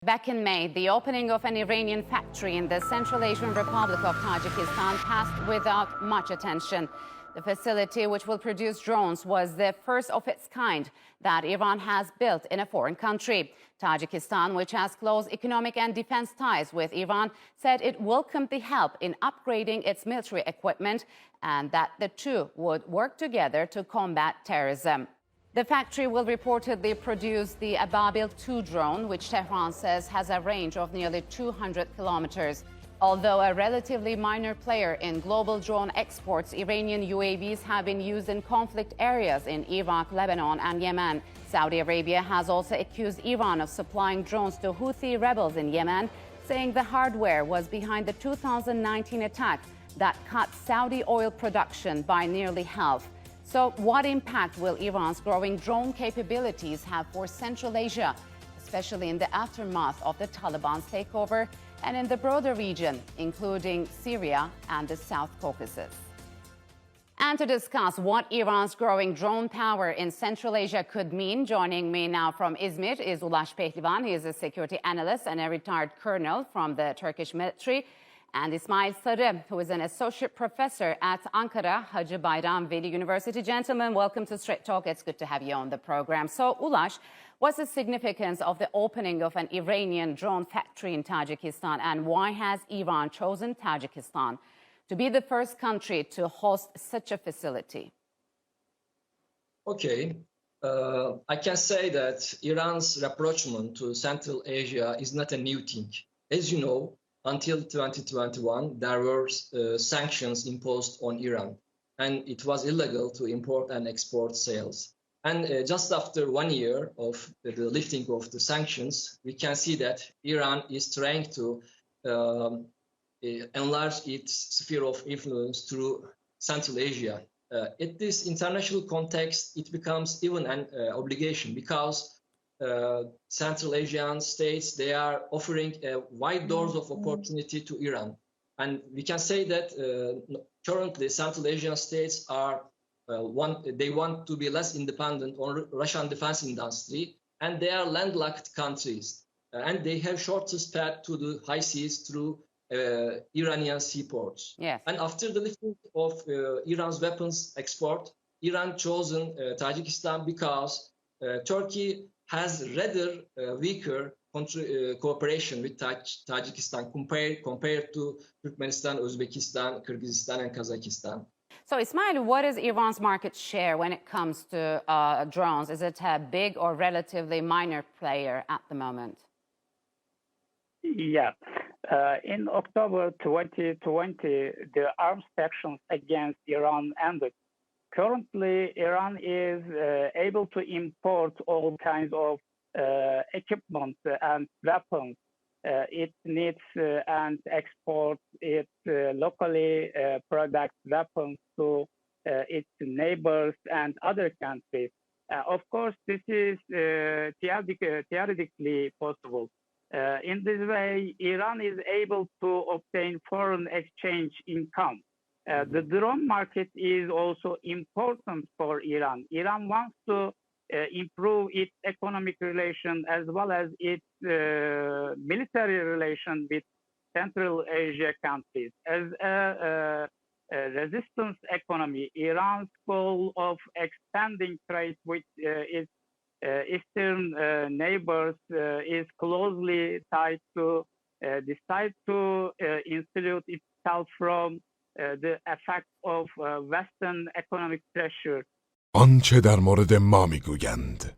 Back in May, the opening of an Iranian factory in the Central Asian Republic of Tajikistan passed without much attention. The facility, which will produce drones, was the first of its kind that Iran has built in a foreign country. Tajikistan, which has close economic and defense ties with Iran, said it welcomed the help in upgrading its military equipment and that the two would work together to combat terrorism. The factory will reportedly produce the Ababil 2 drone, which Tehran says has a range of nearly 200 kilometers. Although a relatively minor player in global drone exports, Iranian UAVs have been used in conflict areas in Iraq, Lebanon, and Yemen. Saudi Arabia has also accused Iran of supplying drones to Houthi rebels in Yemen, saying the hardware was behind the 2019 attack that cut Saudi oil production by nearly half. So what impact will Iran's growing drone capabilities have for Central Asia, especially in the aftermath of the Taliban's takeover and in the broader region, including Syria and the South Caucasus? And to discuss what Iran's growing drone power in Central Asia could mean, joining me now from Izmir is Ulaş Pehlivan. He is a security analyst and a retired colonel from the Turkish military. And Ismail Sarı, who is an associate professor at Ankara Hacı Bayram Veli University. Gentlemen, welcome to Straight Talk. It's good to have you on the program. So, Ulaş, what's the significance of the opening of an Iranian drone factory in Tajikistan, and why has Iran chosen Tajikistan to be the first country to host such a facility? Okay. I can say that Iran's rapprochement to Central Asia is not a new thing. As you know, until 2021, there were sanctions imposed on Iran, and it was illegal to import and export sales. And just after 1 year of the lifting of the sanctions, we can see that Iran is trying to enlarge its sphere of influence through Central Asia. In this international context, it becomes even an obligation because Central Asian states, they are offering wide doors of opportunity to Iran. And we can say that currently Central Asian states are they want to be less independent on Russian defense industry, and they are landlocked countries. And they have shortest path to the high seas through Iranian seaports. Yes. And after the lifting of Iran's weapons export, Iran chosen Tajikistan because Turkey has rather weaker cooperation with Tajikistan compared to Turkmenistan, Uzbekistan, Kyrgyzstan, and Kazakhstan. So, Ismail, what is Iran's market share when it comes to drones? Is it a big or relatively minor player at the moment? Yeah. In October 2020, the arms sanctions against Iran ended. Currently, Iran is able to import all kinds of equipment and weapons it needs and export its locally product weapons to its neighbors and other countries. Of course, this is theoretically possible. In this way, Iran is able to obtain foreign exchange income. The drone market is also important for Iran. Iran wants to improve its economic relation as well as its military relation with Central Asia countries. As a resistance economy, Iran's goal of expanding trade with its eastern neighbors is closely tied to decide to insulate itself from the effect of Western economic pressure. آنچه در مورد ما میگویند